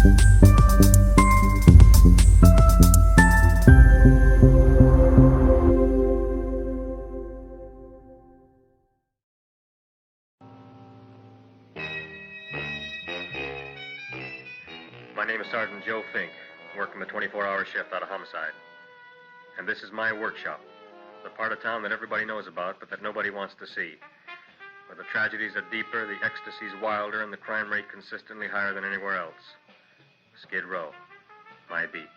My name is Sergeant Joe Fink, working the 24-hour shift out of homicide. And this is my workshop, the part of town that everybody knows about, but that nobody wants to see. Where the tragedies are deeper, the ecstasy's wilder, and the crime rate consistently higher than anywhere else. Skid Row, my beat.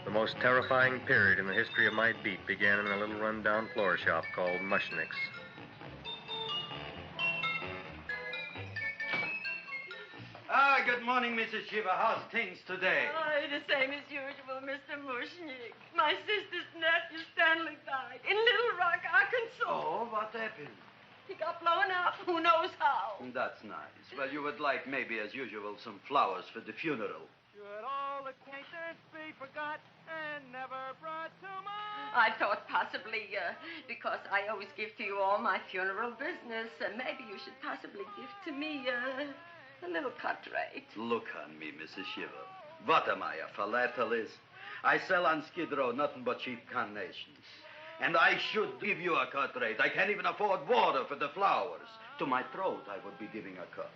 The most terrifying period in the history of my beat began in a little run-down floor shop called Mushnick's. Good morning, Mrs. Shiva. How's things today? Oh, the same as usual, Mr. Mushnick. My sister's nephew, Stanley, died in Little Rock, Arkansas. Oh, what happened? He got blown up. Who knows how? That's nice. Well, you would like, maybe as usual, some flowers for the funeral. Should all acquaintance be forgot and never brought to mind? I thought possibly, because I always give to you all my funeral business, maybe you should possibly give to me, a little cut rate. Look on me, Mrs. Shiva. What am I, a philatelist? I sell on Skid Row nothing but cheap carnations. And I should give you a cut rate. I can't even afford water for the flowers. To my throat, I would be giving a cut.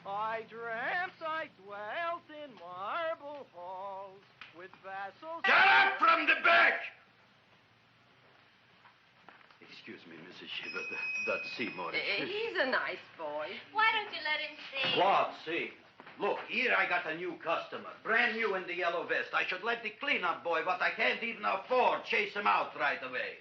I dreamt I dwelt in marble halls with vassals... Get up from the back! Excuse me, Mrs. Shiva, that's Seymour. He's a nice boy. Why don't you let him see? What, see? Look, here I got a new customer, brand new in the yellow vest. I should let the cleanup boy, what I can't even afford, chase him out right away.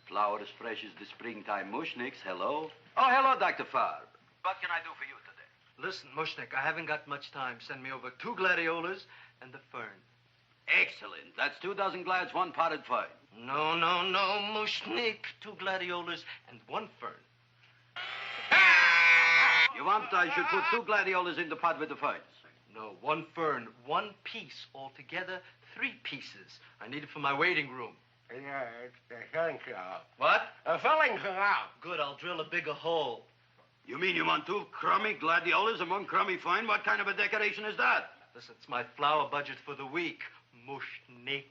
Flowers fresh as the springtime Mushnicks, hello? Oh, hello, Dr. Farb. What can I do for you today? Listen, Mushnick, I haven't got much time. Send me over 2 gladiolas and the fern. Excellent. That's 2 dozen glads, 1 potted fern. No, Mushnick. 2 gladiolas and 1 fern. You want I should put 2 gladiolas in the pot with the ferns? No, 1 fern, 1 piece. Altogether, 3 pieces. I need it for my waiting room. Yeah, it's the filling out. What? A filling out. Good, I'll drill a bigger hole. You mean you want 2 crummy gladiolas and 1 crummy fern? What kind of a decoration is that? Listen, it's my flower budget for the week. Mushnick.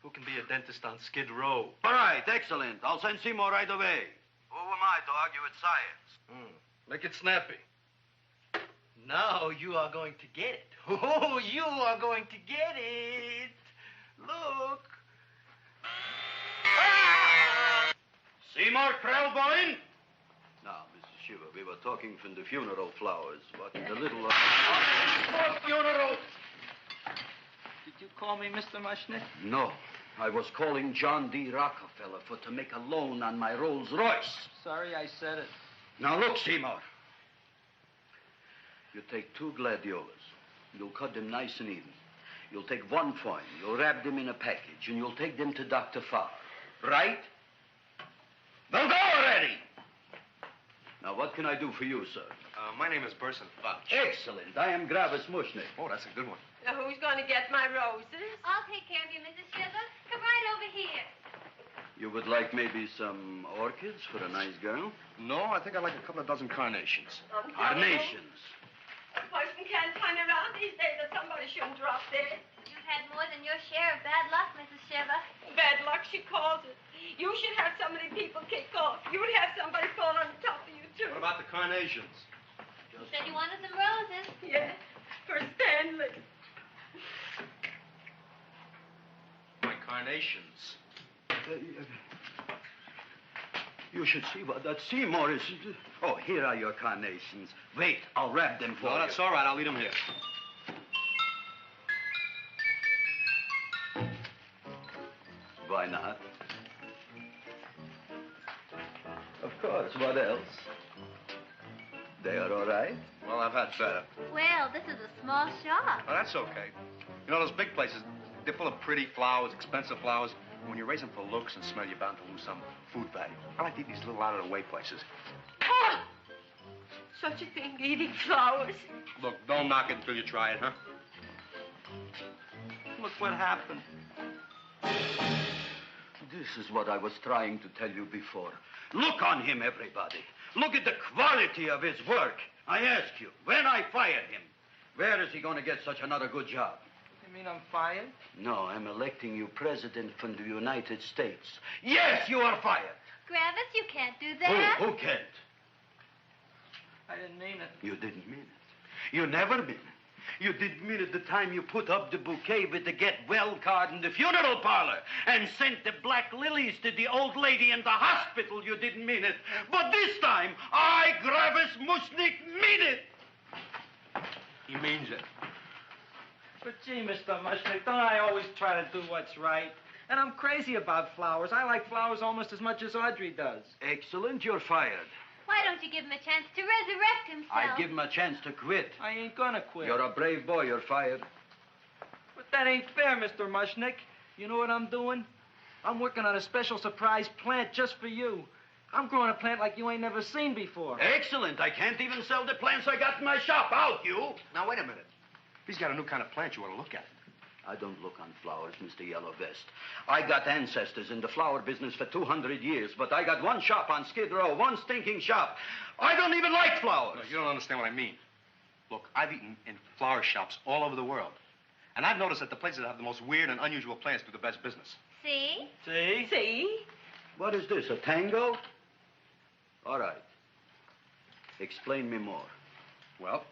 Who can be a dentist on Skid Row? All right, excellent. I'll send Seymour right away. Who am I to argue with science? Make it snappy. Now you are going to get it. Oh, you are going to get it. Look. Seymour Krelborn? Now, Mrs. Shiva, we were talking from the funeral flowers. What in the little... For funeral. Did you call me Mr. Mushnick? No. I was calling John D. Rockefeller to make a loan on my Rolls Royce. Sorry I said it. Now, look, Seymour. You take 2 gladiolas. You'll cut them nice and even. You'll take 1 fern. You'll wrap them in a package, and you'll take them to Dr. Farr. Right? Well, go already! Now, what can I do for you, sir? My name is Burson Fudge. Excellent. I am Gravis Mushnick. Oh, that's a good one. Now, who's going to get my roses? I'll take care of you, Mrs. Shiva. Come right over here. You would like maybe some orchids for a nice girl? No, I think I'd like a couple of dozen carnations. Carnations. A person can't turn around these days share of bad luck, Mrs. Shiva. Bad luck, she calls it. You should have so many people kick off. You would have somebody fall on top of you, too. What about the carnations? You said you wanted some roses. Yeah, for Stanley. My carnations. You should see what that Seymour is. Oh, here are your carnations. Wait, I'll wrap them for you. No, that's all right. I'll leave them here. Why not? Of course, what else? They are all right? Well, I've had better. Well, this is a small shop. Oh, that's okay. You know, those big places, they're full of pretty flowers, expensive flowers. When you raise them for looks and smell, you're bound to lose some food value. I like to eat these little out-of-the-way places. Oh! Such a thing, eating flowers. Look, don't knock it until you try it, huh? Look what happened. This is what I was trying to tell you before. Look on him, everybody. Look at the quality of his work. I ask you, when I fired him, where is he going to get such another good job? You mean I'm fired? No, I'm electing you president from the United States. Yes, you are fired. Gravis, you can't do that. Who can't? I didn't mean it. You didn't mean it. You never mean it. You didn't mean it the time you put up the bouquet with the get well card in the funeral parlor and sent the black lilies to the old lady in the hospital. You didn't mean it. But this time, I, Gravis Mushnik, mean it. He means it. But gee, Mr. Mushnick, don't I always try to do what's right? And I'm crazy about flowers. I like flowers almost as much as Audrey does. Excellent, you're fired. Why don't you give him a chance to resurrect himself? I give him a chance to quit. I ain't gonna quit. You're a brave boy, you're fired. But that ain't fair, Mr. Mushnick. You know what I'm doing? I'm working on a special surprise plant just for you. I'm growing a plant like you ain't never seen before. Excellent. I can't even sell the plants I got in my shop. Out, you. Now, wait a minute. He's got a new kind of plant you ought to look at. I don't look on flowers, Mr. Yellow Vest. I got ancestors in the flower business for 200 years, but I got one shop on Skid Row, one stinking shop. I don't even like flowers. No, you don't understand what I mean. Look, I've eaten in flower shops all over the world. And I've noticed that the places that have the most weird and unusual plants do the best business. See? See? See? What is this, a tango? All right. Explain me more. Well,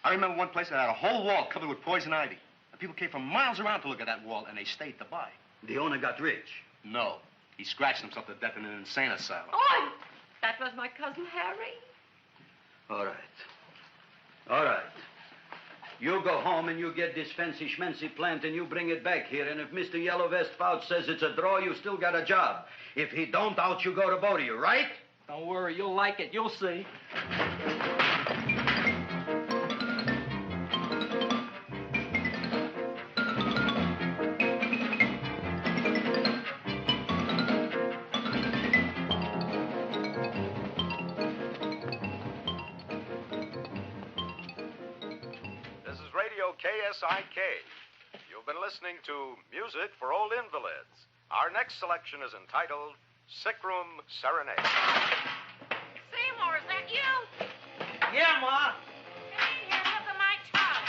I remember one place that had a whole wall covered with poison ivy. And people came from miles around to look at that wall, and they stayed to buy. The owner got rich. No. He scratched himself to death in an insane asylum. Oh, that was my cousin Harry. All right. All right. You go home and you get this fancy schmancy plant and you bring it back here. And if Mr. Yellow Vest Fouch says it's a draw, you still got a job. If he don't, out you go to both of you, right? Don't worry, you'll like it. You'll see. KSIK. You've been listening to Music for Old Invalids. Our next selection is entitled Sick Room Serenade. Seymour, is that you? Yeah, Ma. Hey, here, look at my tongue.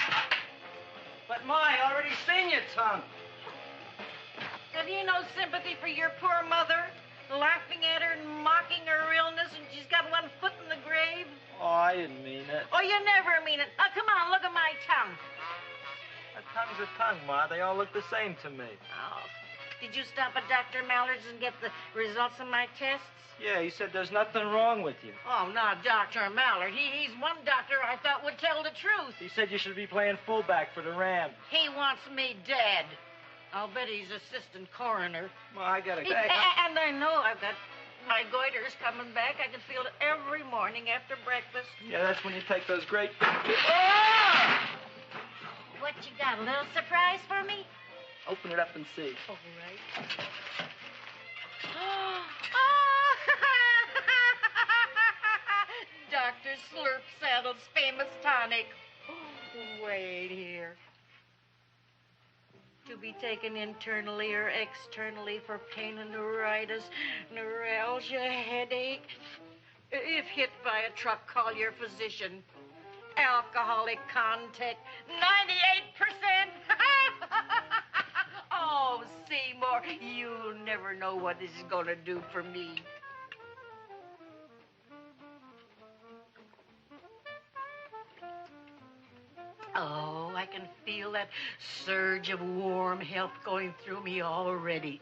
But, Ma, I already seen your tongue. Have you no sympathy for your poor mother? Laughing at her and mocking her illness, and she's got one foot in the grave? Oh, I didn't mean it. Oh, you never mean it. Now, come on, look at my tongue. A tongue's a tongue, Ma. They all look the same to me. Oh. Did you stop at Dr. Mallard's and get the results of my tests? Yeah, he said there's nothing wrong with you. Oh, not Dr. Mallard. He's one doctor I thought would tell the truth. He said you should be playing fullback for the Rams. He wants me dead. I'll bet he's assistant coroner. Ma, I gotta go. And I know I've got my goiter's coming back. I can feel it every morning after breakfast. Yeah, that's when you take those great big... Oh! What you got, a little surprise for me? Open it up and see. All right. Dr. Slurp Saddle's famous tonic. Wait here. To be taken internally or externally for pain and neuritis, neuralgia, headache. If hit by a truck, call your physician. Alcoholic contact, 98%. Seymour, you'll never know what this is going to do for me. Oh, I can feel that surge of warm health going through me already.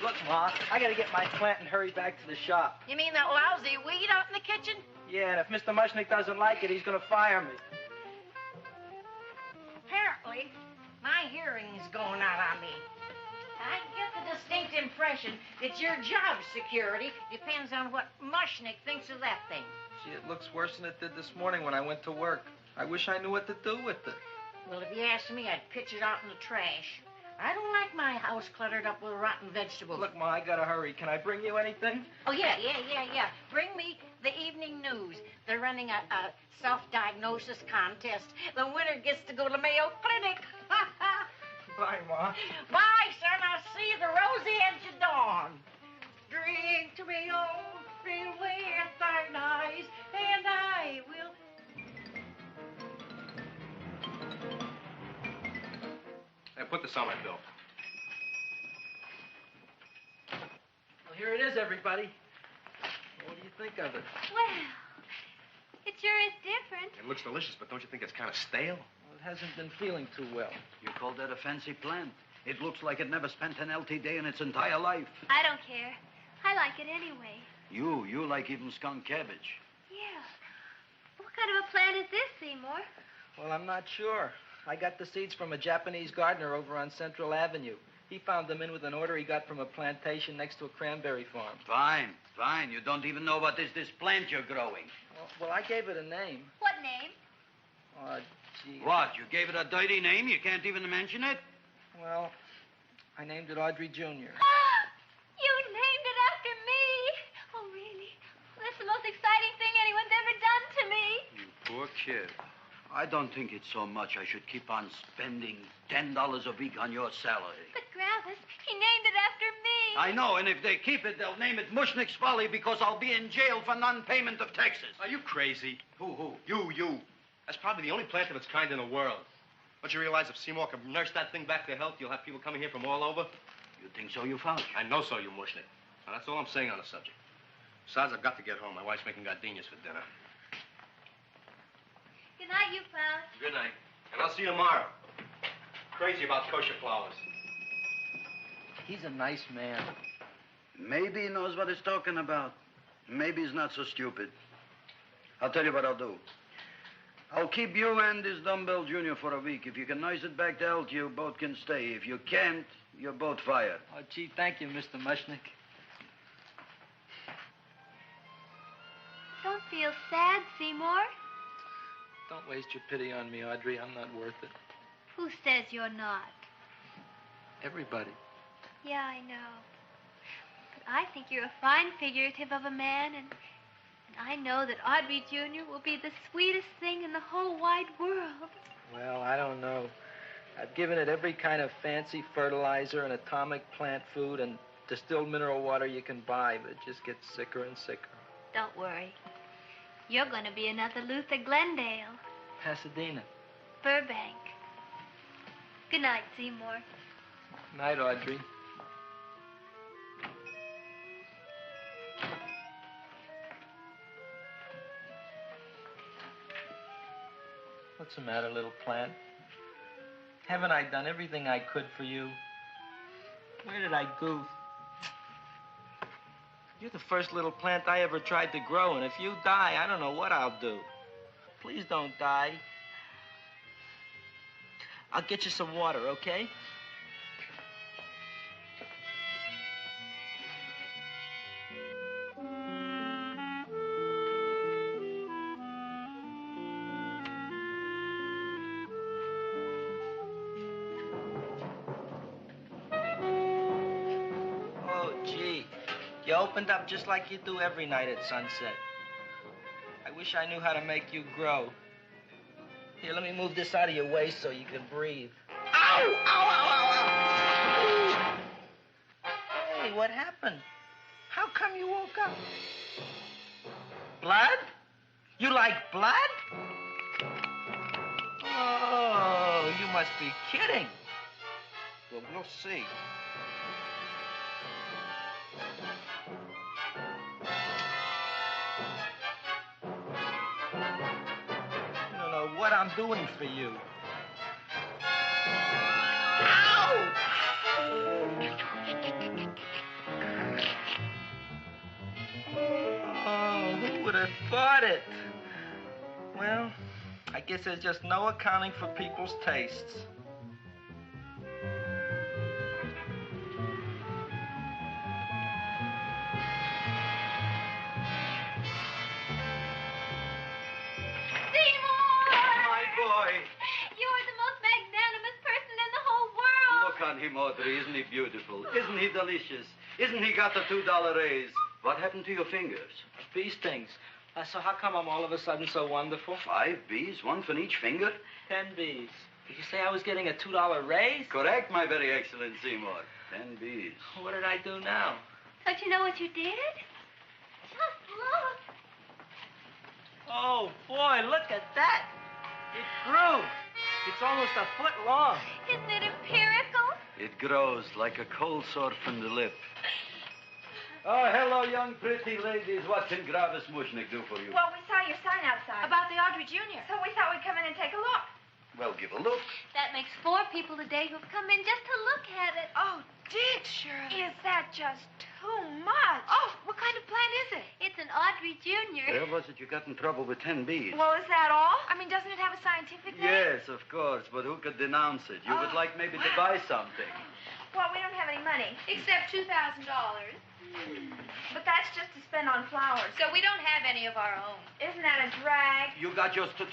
Look, Ma, I gotta get my plant and hurry back to the shop. You mean that lousy weed out in the kitchen? Yeah, and if Mr. Mushnick doesn't like it, he's gonna fire me. Apparently, my hearing's going out on me. I get the distinct impression that your job security depends on what Mushnick thinks of that thing. Gee, it looks worse than it did this morning when I went to work. I wish I knew what to do with it. Well, if you asked me, I'd pitch it out in the trash. I don't like my house cluttered up with rotten vegetables. Look, Ma, I gotta hurry. Can I bring you anything? Oh, yeah. Bring me the evening news. They're running a self-diagnosis contest. The winner gets to go to Mayo Clinic. Bye, Ma. Bye, son. I'll see you at the rosy edge of dawn. Drink to me, oh, feel with thine eyes, and I will... Hey, put this on my bill. Well, here it is, everybody. What do you think of it? Well, it sure is different. It looks delicious, but don't you think it's kind of stale? Well, it hasn't been feeling too well. You call that a fancy plant? It looks like it never spent an LT day in its entire life. I don't care. I like it anyway. You like even skunk cabbage. Yeah. What kind of a plant is this, Seymour? Well, I'm not sure. I got the seeds from a Japanese gardener over on Central Avenue. He found them in with an order he got from a plantation next to a cranberry farm. Fine. You don't even know what is this plant you're growing. Well, I gave it a name. What name? Oh, gee. What, you gave it a dirty name? You can't even mention it? Well, I named it Audrey Jr. You named it after me. Oh, really? Well, that's the most exciting thing anyone's ever done to me. You poor kid. I don't think it's so much I should keep on spending $10 a week on your salary. But, Gravis, he named it after me. I know, and if they keep it, they'll name it Mushnick's Folly because I'll be in jail for non-payment of taxes. Are you crazy? Who? You. That's probably the only plant of its kind in the world. Don't you realize if Seymour can nurse that thing back to health, you'll have people coming here from all over? You think so, you found? I know so, you Mushnick. Now, that's all I'm saying on the subject. Besides, I've got to get home. My wife's making gardenias for dinner. Good night, you fellas. Good night. And I'll see you tomorrow. Crazy about kosher flowers. He's a nice man. Maybe he knows what he's talking about. Maybe he's not so stupid. I'll tell you what I'll do. I'll keep you and this dumbbell junior for a week. If you can nurse it back to health, you both can stay. If you can't, you're both fired. Oh, gee, thank you, Mr. Mushnick. Don't feel sad, Seymour. Don't waste your pity on me, Audrey. I'm not worth it. Who says you're not? Everybody. Yeah, I know. But I think you're a fine figurative of a man, and I know that Audrey Jr. will be the sweetest thing in the whole wide world. Well, I don't know. I've given it every kind of fancy fertilizer and atomic plant food and distilled mineral water you can buy, but it just gets sicker and sicker. Don't worry. You're going to be another Luther Glendale. Pasadena. Burbank. Good night, Seymour. Night, Audrey. What's the matter, little plant? Haven't I done everything I could for you? Where did I goof? You're the first little plant I ever tried to grow, and if you die, I don't know what I'll do. Please don't die. I'll get you some water, okay? You opened up just like you do every night at sunset. I wish I knew how to make you grow. Here, let me move this out of your way so you can breathe. Ow! Ow, ow, ow, ow! Hey, what happened? How come you woke up? Blood? You like blood? Oh, you must be kidding. Well, we'll see. You don't know what I'm doing for you. Oh, who would have thought it? Well, I guess there's just no accounting for people's tastes. On him, Audrey. Isn't he beautiful? Isn't he delicious? Isn't he got the $2 raise? What happened to your fingers? Bee stings. So how come I'm all of a sudden so wonderful? 5 bees, one for each finger? 10 bees. Did you say I was getting a $2 raise? Correct, my very excellent Seymour. 10 bees. What did I do now? Don't you know what you did? Just look. Oh, boy, look at that. It grew. It's almost a foot long. Isn't it empirical? It grows like a cold sore from the lip. Oh, hello, young pretty ladies. What can Gravis Mushnick do for you? Well, we saw your sign outside. About the Audrey Jr. So we thought we'd come in and take a look. Well, give a look. That makes 4 people today who've come in just to look at it. Oh, Dick, Shirley. Is that just too much? Oh, what kind of plant is it? It's an Audrey Jr. Where was it you got in trouble with 10 bees? Well, is that all? I mean, doesn't it have a scientific name? Yes, of course, but who could denounce it? You would like maybe to buy something. Well, we don't have any money. Except $2,000. But that's just to spend on flowers. So we don't have any of our own. Isn't that a drag? You got just $2,000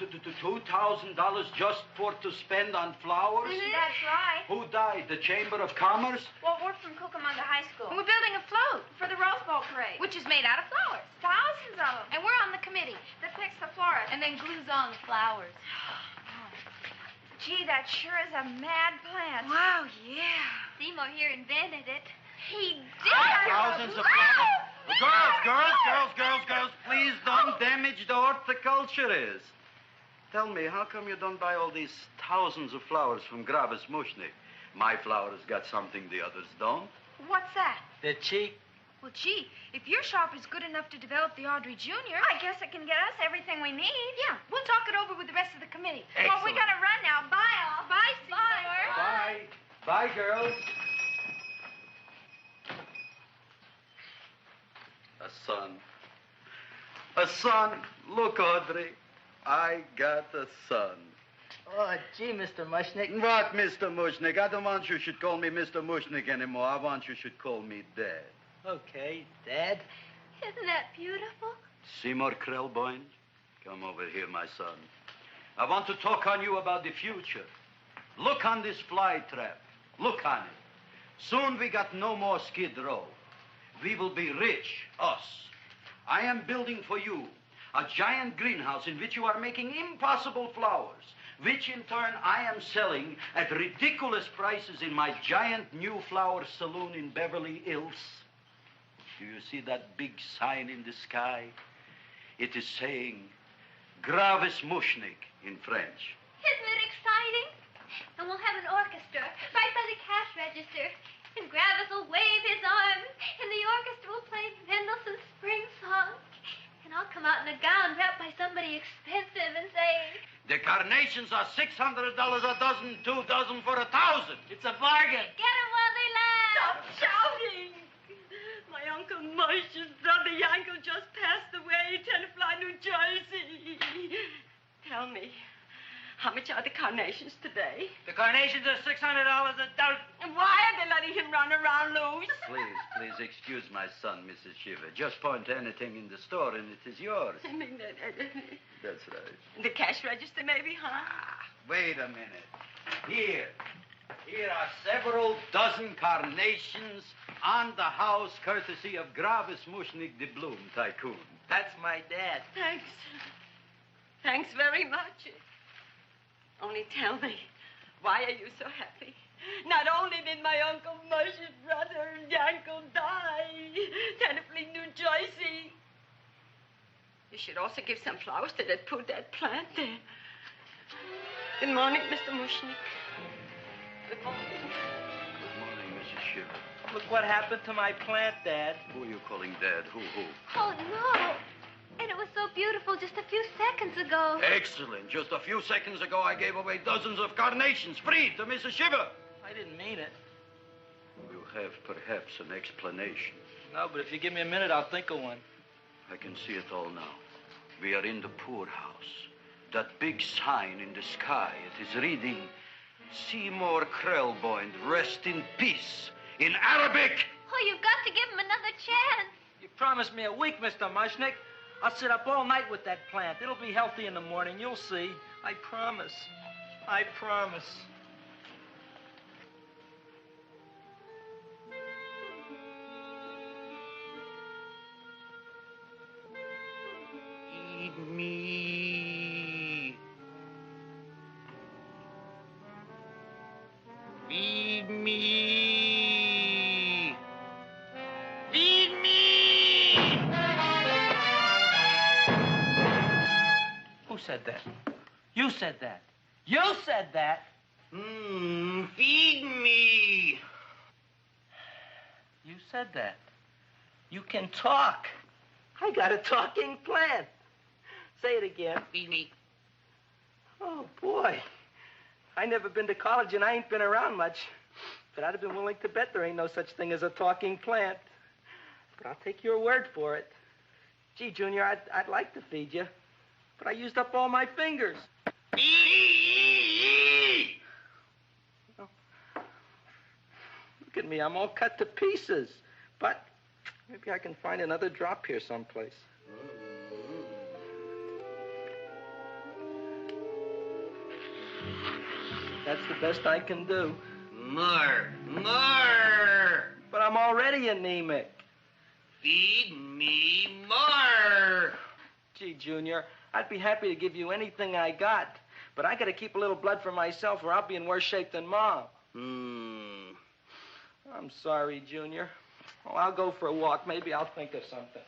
just to spend on flowers? Mm-hmm. That's right. Who died? The Chamber of Commerce? Well, we're from Cucamonga High School. We're building a float for the Rose Bowl parade. Which is made out of flowers. Thousands of them. And we're on the committee. That picks the florist. And then glues on the flowers. Gee, that sure is a mad plant. Wow, yeah. Seymour here invented it. He did. Thousands of flowers. Girls, please don't damage the horticulturist. Tell me, how come you don't buy all these thousands of flowers from Gravis Mushnick? My flowers got something the others don't. What's that? They're cheap. Well, gee, if your shop is good enough to develop the Audrey Jr., I guess it can get us everything we need. Yeah, we'll talk it over with the rest of the committee. Excellent. Well, we gotta run now. Bye, all. Bye, Seymour. Bye. Bye, girls. A son. A son. Look, Audrey. I got a son. Oh, gee, Mr. Mushnick. What, Mr. Mushnick? I don't want you should call me Mr. Mushnick anymore. I want you should call me Dad. Okay, Dad. Isn't that beautiful? Seymour Krelborn, come over here, my son. I want to talk on you about the future. Look on this fly trap. Look on it. Soon we got no more Skid Row. We will be rich, us. I am building for you a giant greenhouse in which you are making impossible flowers, which in turn I am selling at ridiculous prices in my giant new flower saloon in Beverly Hills. Do you see that big sign in the sky? It is saying, Gravis Mushnick in French. Isn't it exciting? And we'll have an orchestra right by the cash register. And Gravis will wave his arms, and the orchestra will play Mendelssohn's Spring Song. And I'll come out in a gown wrapped by somebody expensive and say, The carnations are $600 a dozen, 2 dozen for 1,000. It's a bargain. get 'em while they last. Stop shouting! My Uncle Mosh's brother Yankel just passed away, Tenafly, New Jersey. Tell me, how much are the carnations today? The carnations are $600 a dozen. And why are they letting him run around loose? Please excuse my son, Mrs. Shiver. Just point to anything in the store and it is yours. I mean, That's right. the cash register maybe, huh? Wait a minute. Here are several dozen carnations on the house courtesy of Gravis Mushnick, the Bloom Tycoon. That's my dad. Thanks. Thanks very much. Only tell me, why are you so happy? Not only did my Uncle Mosh's brother Yankel die, Tenafly, New Jersey, you should also give some flowers to that poor dead plant there. Good morning, Mr. Mushnick. Good morning. shiver. Look what happened to my plant, Dad. Who are you calling Dad? Who? Oh, no. And it was so beautiful just a few seconds ago. Excellent. Just a few seconds ago, I gave away dozens of carnations free to Mrs. Shiver. I didn't mean it. You have perhaps an explanation. No, but if you give me a minute, I'll think of one. I can see it all now. We are in the poorhouse. That big sign in the sky, it is reading, Seymour Krelborn, rest in peace, in Arabic. Oh, you've got to give him another chance. You promised me a week, Mr. Mushnick. I'll sit up all night with that plant. It'll be healthy in the morning. You'll see. I promise. I promise. Feed me. Feed me. Feed me. Who said that? You said that. You said that. Feed me. You said that. You can talk. I got a talking plant. Say it again. Feed me. Oh, boy. I never been to college and I ain't been around much. But I'd have been willing to bet there ain't no such thing as a talking plant. But I'll take your word for it. Gee, Junior, I'd like to feed you. But I used up all my fingers. Oh. Look at me. I'm all cut to pieces. But maybe I can find another drop here someplace. That's the best I can do. More. But I'm already anemic. Feed me more. Gee, Junior, I'd be happy to give you anything I got. But I gotta keep a little blood for myself or I'll be in worse shape than Mom. I'm sorry, Junior. Oh, I'll go for a walk. Maybe I'll think of something.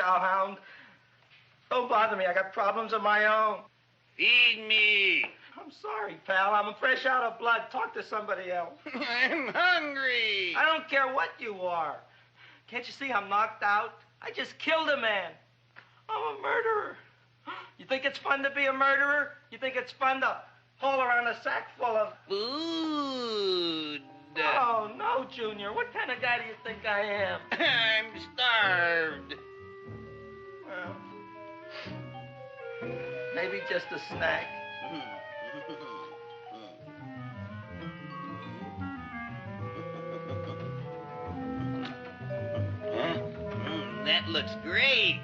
cowhound. Don't bother me. I got problems of my own. Feed me. I'm sorry, pal. I'm fresh out of blood. Talk to somebody else. I'm hungry. I don't care what you are. Can't you see I'm knocked out? I just killed a man. I'm a murderer. You think it's fun to be a murderer? You think it's fun to haul around a sack full of... Food. Oh, no, Junior. What kind of guy do you think I am? I'm starved. Well, maybe just a snack. That looks great.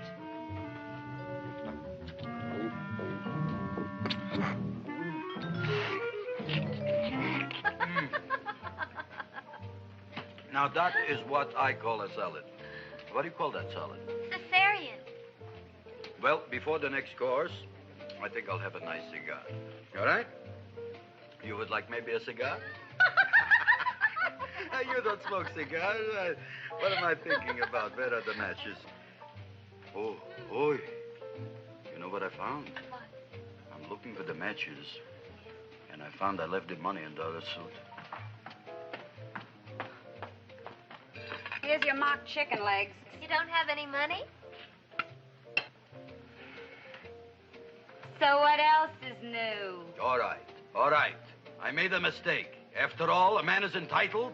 Now, that is what I call a salad. What do you call that salad? Caesarean. Well, before the next course, I think I'll have a nice cigar. All right? You would like maybe a cigar? You don't smoke cigars. What am I thinking about? Where are the matches? Oh, oi. You know what I found? What? I'm looking for the matches, and I found I left the money in the other suit. Here's your mock chicken legs. You don't have any money? So what else is new? All right. I made a mistake. After all, a man is entitled.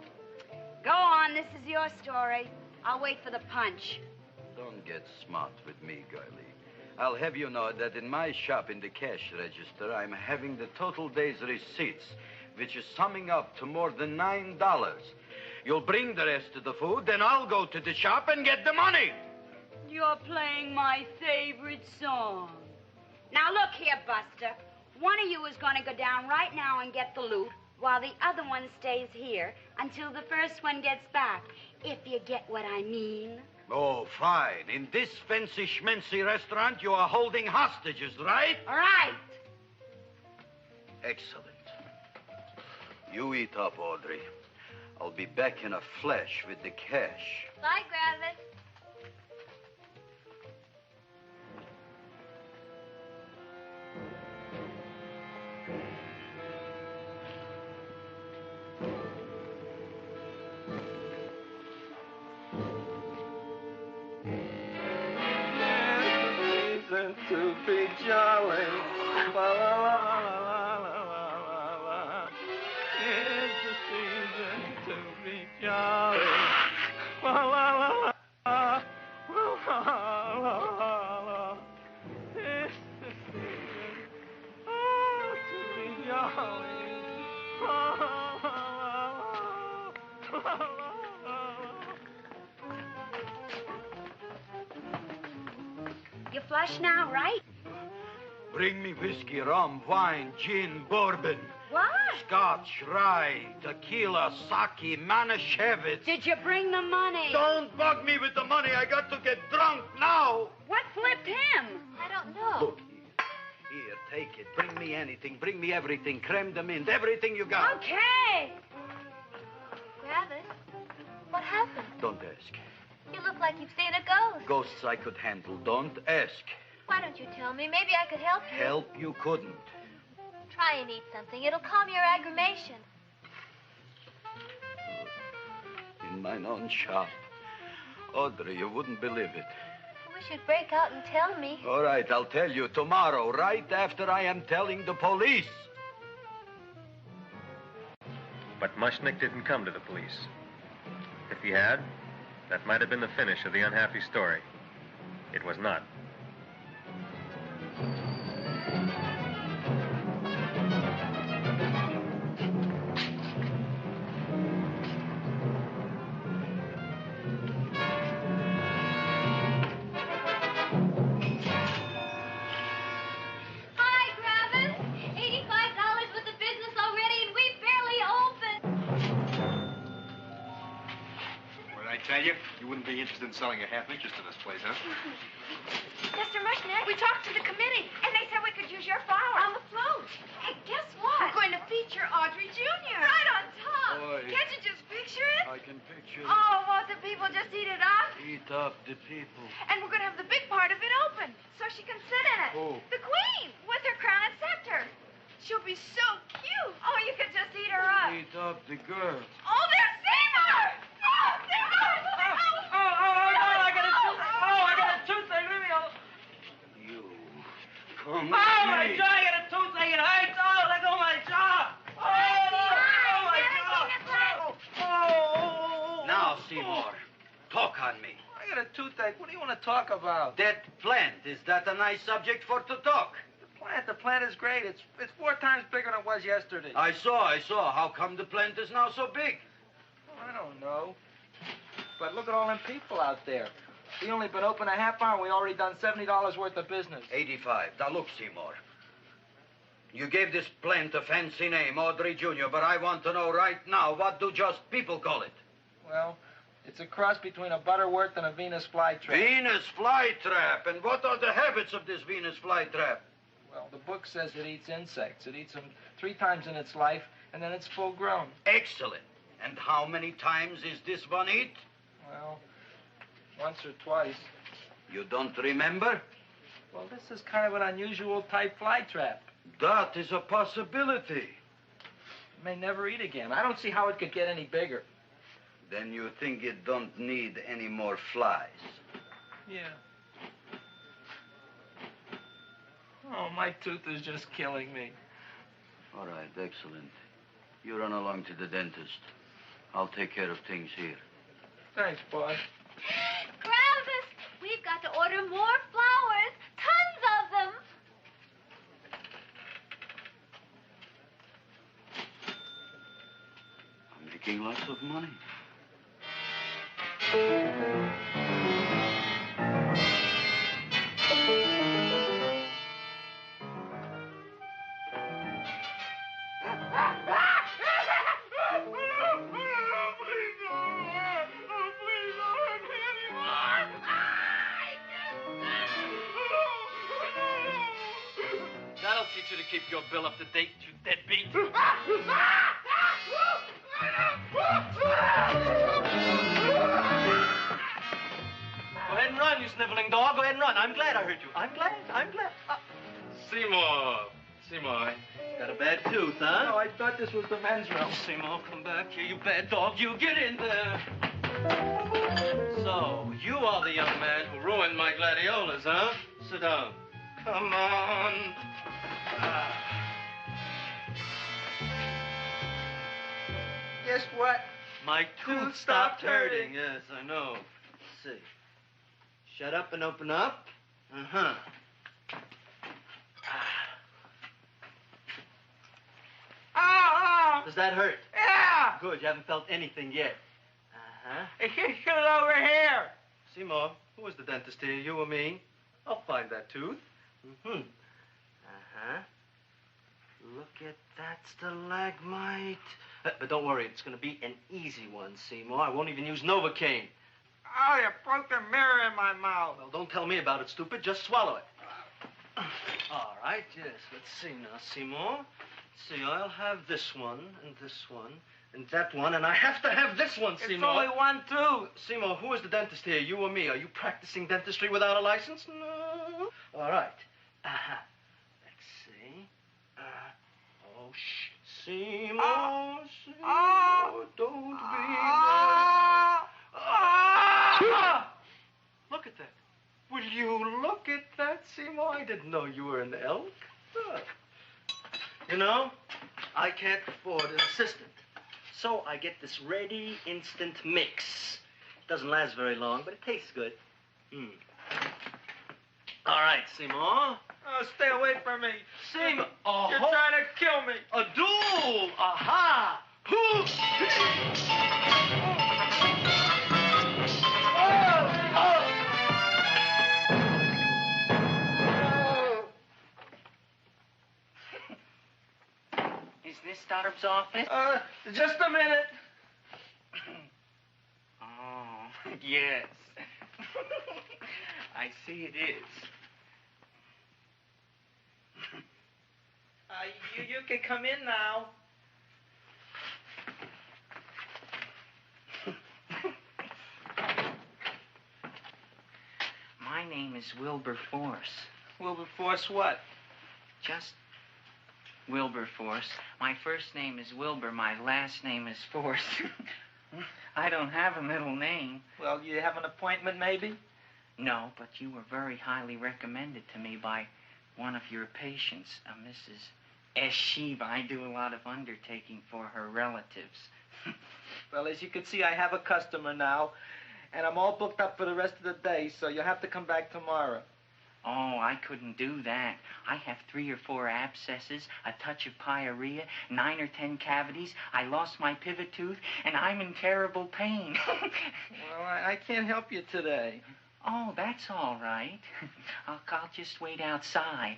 Go on, this is your story. I'll wait for the punch. Don't get smart with me, girlie. I'll have you know that in my shop in the cash register, I'm having the total day's receipts, which is summing up to more than $9. You'll bring the rest of the food, then I'll go to the shop and get the money. You're playing my favorite song. Now look here, Buster. One of you is going to go down right now and get the loot, while the other one stays here until the first one gets back, if you get what I mean. Oh, fine. In this fancy schmancy restaurant, you are holding hostages, right? All right. Excellent. You eat up, Audrey. I'll be back in a flash with the cash. Bye, Griffith. To be jolly. La, la, la, la, la, la, la. It's the season to be jolly. La, la, la, la, la, la, la, la. It's the season to be jolly. La, la, la, la, la, la. You flush now, right? Bring me whiskey, rum, wine, gin, bourbon. What? Scotch, rye, tequila, sake, Manischewitz. Did you bring the money? Don't bug me with the money. I got to get drunk now. What flipped him? I don't know. Look, here, take it. Bring me anything. Bring me everything. Creme de menthe, everything you got. Okay. Griffith, what happened? Don't ask. You look like you've seen a ghost. Ghosts I could handle. Don't ask. Why don't you tell me? Maybe I could help you. Help you couldn't. Try and eat something. It'll calm your aggravation. In mine own shop. Audrey, you wouldn't believe it. I wish you'd break out and tell me. All right, I'll tell you tomorrow, right after I am telling the police. But Mushnick didn't come to the police. If he had, that might have been the finish of the unhappy story. It was not. Hi, Griffith. $85 worth of business already, and we barely opened. What did I tell you? You wouldn't be interested in selling a half interest in this place, huh? Mr. Mushnick, we talked to the committee, and they said we could use your flower. On the float. Hey, guess what? We're going to feature Audrey Jr. Right on top. Boy. Can't you just picture it? I can picture it. Oh, won't the people just eat it up? Eat Eat up the people. And we're going to have the big part of it open, so she can sit in it. Who? The queen, with her crown and scepter. She'll be so cute. Oh, you could just eat her up. Eat up the girls. Oh, there's Seymour! Oh, Seymour! I got a toothache. Leave me alone. You. Come Oh, my jaw, I got a toothache. It hurts. Oh, let go of my jaw. Oh, my jaw. Oh. Now, Seymour, talk on me. I got a toothache. What do you want to talk about? That plant, is that a nice subject for to talk? The plant is great. It's 4 times bigger than it was yesterday. I saw. How come the plant is now so big? I don't know. But look at all them people out there. We only been open a half hour, and we already done $70 worth of business. 85. Now, look, Seymour. You gave this plant a fancy name, Audrey Jr., but I want to know right now, what do just people call it? Well, it's a cross between a Butterworth and a Venus flytrap. Venus flytrap. And what are the habits of this Venus flytrap? Well, the book says it eats insects. It eats them 3 times in its life, and then it's full grown. Excellent. And how many times is this one eat? Well, once or twice. You don't remember? Well, this is kind of an unusual type flytrap. That is a possibility. It may never eat again. I don't see how it could get any bigger. Then you think it don't need any more flies? Yeah. Oh, my tooth is just killing me. All right, excellent. You run along to the dentist. I'll take care of things here. Thanks, boy. Gravis, we've got to order more flowers. Tons of them. I'm making lots of money. That'll teach you to keep your bill up to date, you deadbeat. Go ahead and run, you sniveling dog. Go ahead and run. I'm glad I hurt you. I'm glad. Seymour, got a bad tooth, huh? Oh, I thought this was the men's room. Seymour, come back here, you bad dog. You get in there. So, you are the young man who ruined my gladiolas, huh? Sit down. Come on. Guess what? My tooth stopped hurting. Yes, I know. Let's see. Shut up and open up. Uh-huh. Oh! Does that hurt? Yeah! Good, you haven't felt anything yet. Uh-huh. Hey, get it over here. Seymour, who was the dentist here, you or me? I'll find that tooth. Mm-hmm. Uh-huh. Look at that stalagmite. But don't worry, it's going to be an easy one, Seymour. I won't even use Novocaine. Oh, you broke the mirror in my mouth. Well, don't tell me about it, stupid. Just swallow it. All right, yes. Let's see now, Seymour. Let's see, I'll have this one, and that one, and I have to have this one, Seymour. It's only one tooth. Seymour, who is the dentist here, you or me? Are you practicing dentistry without a license? No. All right. Uh-huh. Let's see. Oh, shh. Seymour, Seymour, don't be Look at that. Will you look at that, Seymour? I didn't know you were an elk. You know, I can't afford an assistant. So I get this ready instant mix. It doesn't last very long, but it tastes good. All right, Seymour. Oh, stay away from me. Seymour. You're trying to kill me. A duel. Aha. Is this Stoddard's office? Just a minute. Oh, yes. I see it is. You can come in now. name is Wilberforce. Wilberforce what? Just Wilberforce. My first name is Wilbur. My last name is Force. I don't have a middle name. Well, you have an appointment, maybe? No, but you were very highly recommended to me by one of your patients, Mrs. S. Sheba. I do a lot of undertaking for her relatives. Well, as you can see, I have a customer now, and I'm all booked up for the rest of the day, so you'll have to come back tomorrow. Oh, I couldn't do that. I have 3 or 4 abscesses, a touch of pyorrhea, 9 or 10 cavities. I lost my pivot tooth, and I'm in terrible pain. Well, I can't help you today. Oh, that's all right. I'll just wait outside.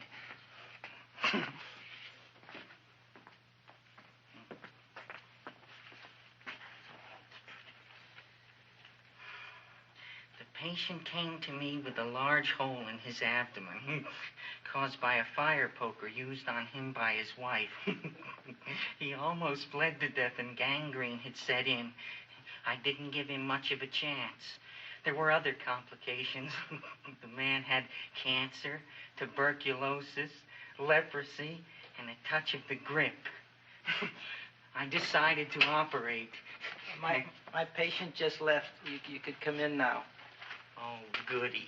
The patient came to me with a large hole in his abdomen, caused by a fire poker used on him by his wife. He almost bled to death and gangrene had set in. I didn't give him much of a chance. There were other complications. The man had cancer, tuberculosis, leprosy, and a touch of the grip. I decided to operate. My patient just left. You could come in now. Oh, goody.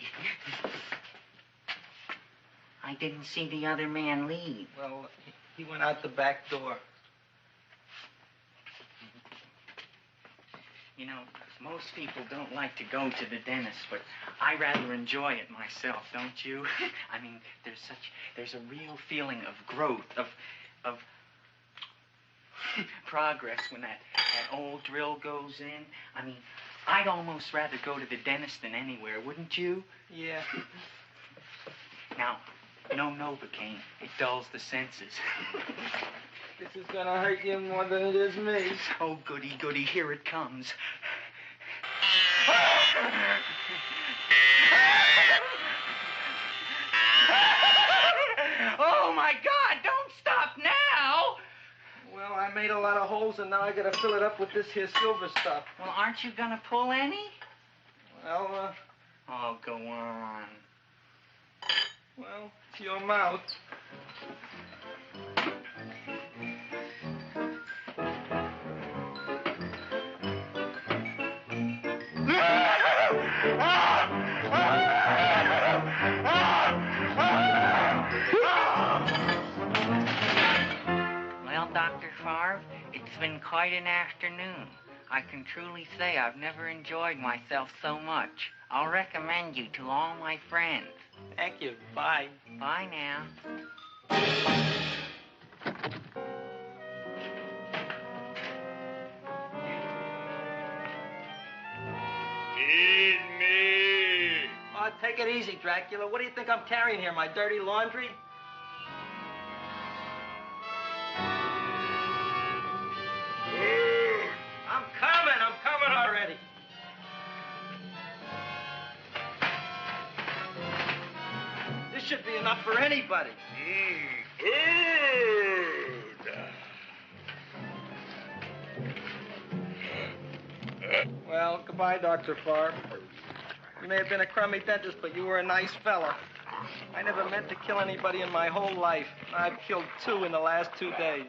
I didn't see the other man leave. Well, he went out the back door. You know, most people don't like to go to the dentist, but I rather enjoy it myself, don't you? I mean, there's a real feeling of growth, of progress when that old drill goes in. I mean, I'd almost rather go to the dentist than anywhere, wouldn't you? Yeah. Now, no Novocaine. It dulls the senses. This is gonna hurt you more than it is me. Oh, goody, goody, here it comes. Oh, my God, don't stop now! Well, I made a lot of holes, and now I gotta fill it up with this here silver stuff. Well, aren't you gonna pull any? Well, Oh, go on. Well, it's your mouth. Well, Dr. Favre, it's been quite an afternoon. I can truly say I've never enjoyed myself so much. I'll recommend you to all my friends. Thank you. Bye. Bye now. Feed me. Oh, take it easy, Dracula. What do you think I'm carrying here, my dirty laundry? I'm coming already. This should be enough for anybody. Well, goodbye, Dr. Favre. You may have been a crummy dentist, but you were a nice fella. I never meant to kill anybody in my whole life. I've killed 2 in the last 2 days.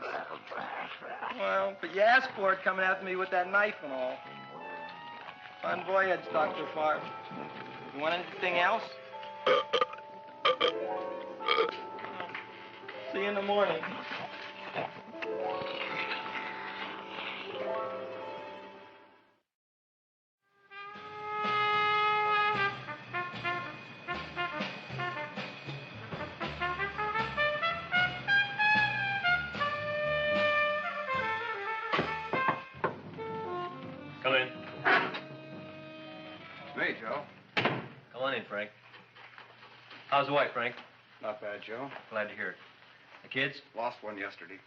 Well, but you asked for it coming after me with that knife and all. Fun voyage, Dr. Favre. You want anything else? See you in the morning. Come in. Hey, Joe. Come on in, Frank. How's the wife, Frank? Not bad, Joe. Glad to hear it. The kids? Lost one yesterday.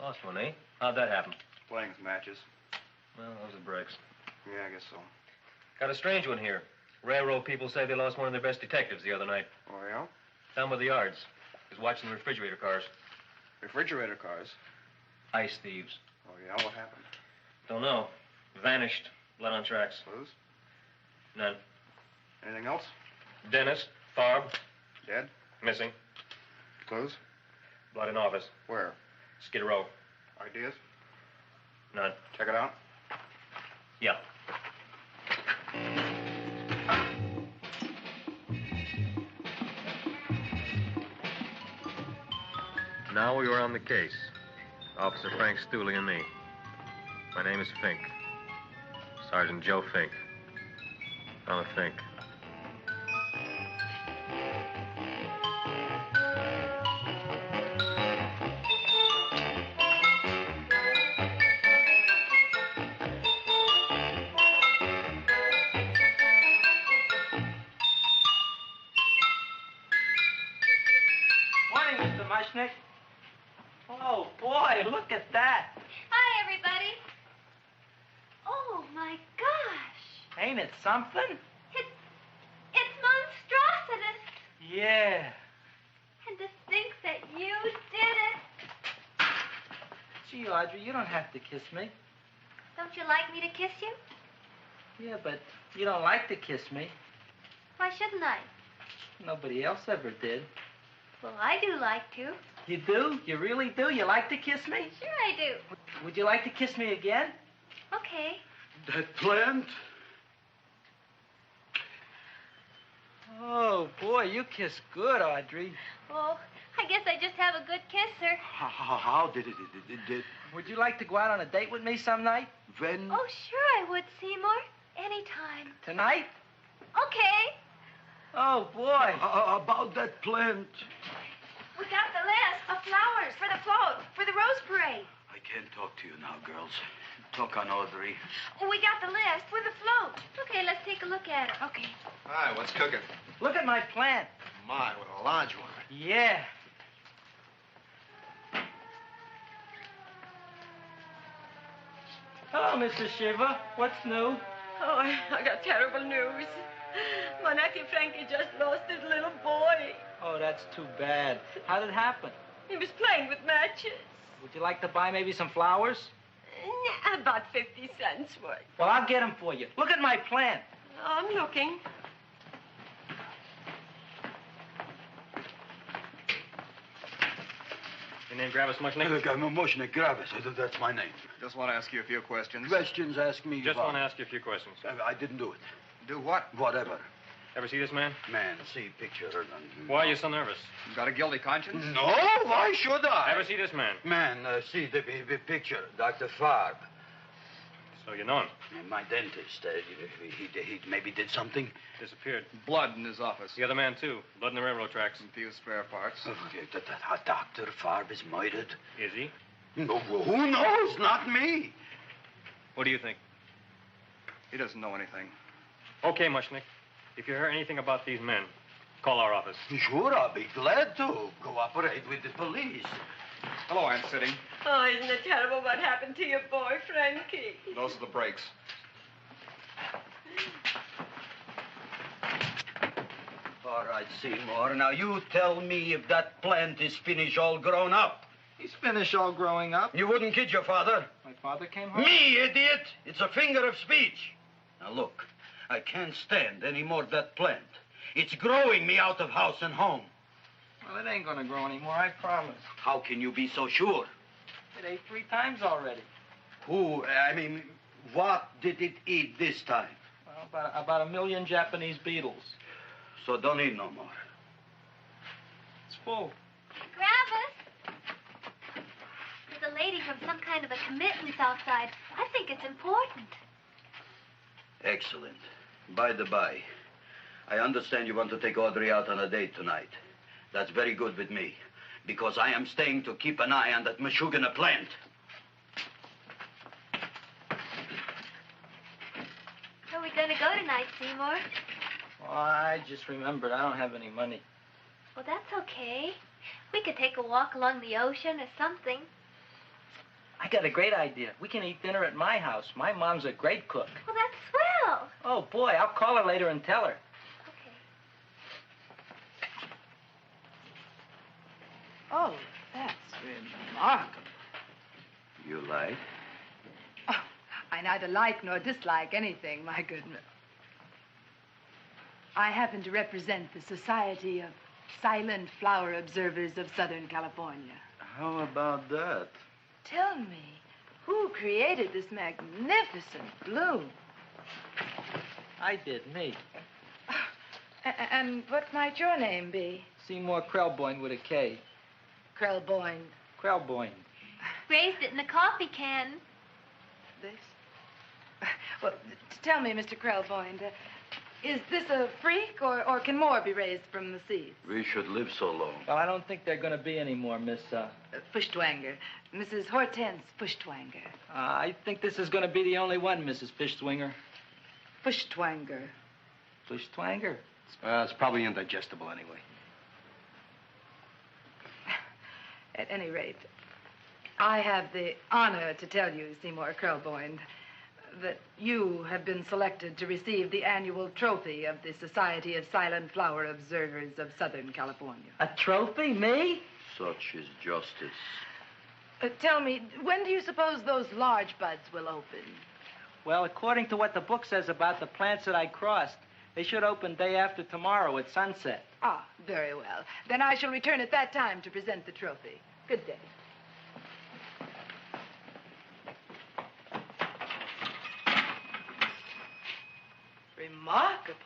Lost one, eh? How'd that happen? Playing some matches. Well, those are breaks. Yeah, I guess so. Got a strange one here. Railroad people say they lost one of their best detectives the other night. Oh, yeah? Down by the yards. He was watching the refrigerator cars. Refrigerator cars? Ice thieves. Oh, yeah? What happened? Don't know. Vanished. Blood on tracks. Clues? None. Anything else? Dennis, Barb? Dead? Missing. Clues? Blood in office. Where? Skid Row. Ideas? None. Check it out. Yeah. Now we were on the case. Officer Frank Stooley and me. My name is Fink. Sergeant Joe Fink. I'm a Fink. Morning, Mr. Mushnick. Oh, boy, look at that. Hi, everybody. Oh, my gosh. Ain't it something? It's monstrositous. Yeah. And to think that you did it. Gee, Audrey, you don't have to kiss me. Don't you like me to kiss you? Yeah, but you don't like to kiss me. Why shouldn't I? Nobody else ever did. Well, I do like to. You do? You really do? You like to kiss me? Sure I do. Would you like to kiss me again? Okay. That plant? Oh, boy, you kiss good, Audrey. Oh, I guess I just have a good kisser. How did it? Would you like to go out on a date with me some night? When? Oh, sure I would, Seymour. Anytime. Tonight? Okay. Oh, boy. About that plant. We got the list of flowers for the float, for the Rose Parade. I can't talk to you now, girls. Talk on Audrey. We got the list for the float. Okay, let's take a look at it. Okay. Hi, what's cooking? Look at my plant. My, what a large one. Yeah. Hello, Mrs. Shiva. What's new? Oh, I got terrible news. My nephew Frankie just lost his little boy. Oh, that's too bad. How did it happen? He was playing with matches. Would you like to buy maybe some flowers? About 50 cents worth. Well, I'll get them for you. Look at my plant. I'm looking. Your name Gravis Mushnick? Mushnick Gravis. That's my name. Just want to ask you a few questions. Questions, ask me. Just want to ask you a few questions. I didn't do it. Do what? Whatever. Ever see this man? Man, see picture. Why are you so nervous? You got a guilty conscience? No, why should I? Ever see this man? Man, see the picture. Dr. Farb. So you know him? My dentist. He maybe did something. Disappeared. Blood in his office. The other man, too. Blood in the railroad tracks. And a few spare parts. Dr. Farb is murdered. Is he? No, who knows? Not me. What do you think? He doesn't know anything. Okay, Mushnick. If you hear anything about these men, call our office. Sure, I'll be glad to cooperate with the police. Hello, Aunt Sitting. Oh, isn't it terrible what happened to your boy, Frankie? Those are the brakes. All right, Seymour. Now, you tell me if that plant is finished all grown up. He's finished all growing up. You wouldn't kid your father? My father came home. Me, idiot! It's a finger of speech. Now, look. I can't stand any more of that plant. It's growing me out of house and home. Well, it ain't gonna grow anymore, I promise. How can you be so sure? It ate 3 times already. What did it eat this time? Well, about 1 million Japanese beetles. So don't eat no more. It's full. Gravis. There's a lady from some kind of a committance outside. I think it's important. Excellent. By the by, I understand you want to take Audrey out on a date tonight. That's very good with me, because I am staying to keep an eye on that Meshuggah plant. Where are we going to go tonight, Seymour? Well, I just remembered I don't have any money. Well, that's okay. We could take a walk along the ocean or something. I got a great idea. We can eat dinner at my house. My mom's a great cook. Well, that's swell. Oh, boy, I'll call her later and tell her. Okay. Oh, that's remarkable. You like? Oh, I neither like nor dislike anything, my goodness. I happen to represent the Society of Silent Flower Observers of Southern California. How about that? Tell me, who created this magnificent bloom? I did, me. And what might your name be? Seymour Krelborn with a K. Krelborn. Krelborn. Raised it in a coffee can. This? Well, tell me, Mr. Krelborn, is this a freak, or can more be raised from the seeds? We should live so long. Well, I don't think they're going to be any more, Miss, Fuschtwanger. Mrs. Hortense Fuschtwanger. I think this is going to be the only one, Mrs. Fishswinger. Fuschtwanger. Fuschtwanger? It's probably indigestible anyway. At any rate, I have the honor to tell you, Seymour Krelborn, that you have been selected to receive the annual trophy of the Society of Silent Flower Observers of Southern California. A trophy? Me? Such is justice. Tell me, when do you suppose those large buds will open? Well, according to what the book says about the plants that I crossed, they should open day after tomorrow at sunset. Ah, very well. Then I shall return at that time to present the trophy. Good day. Remarkable.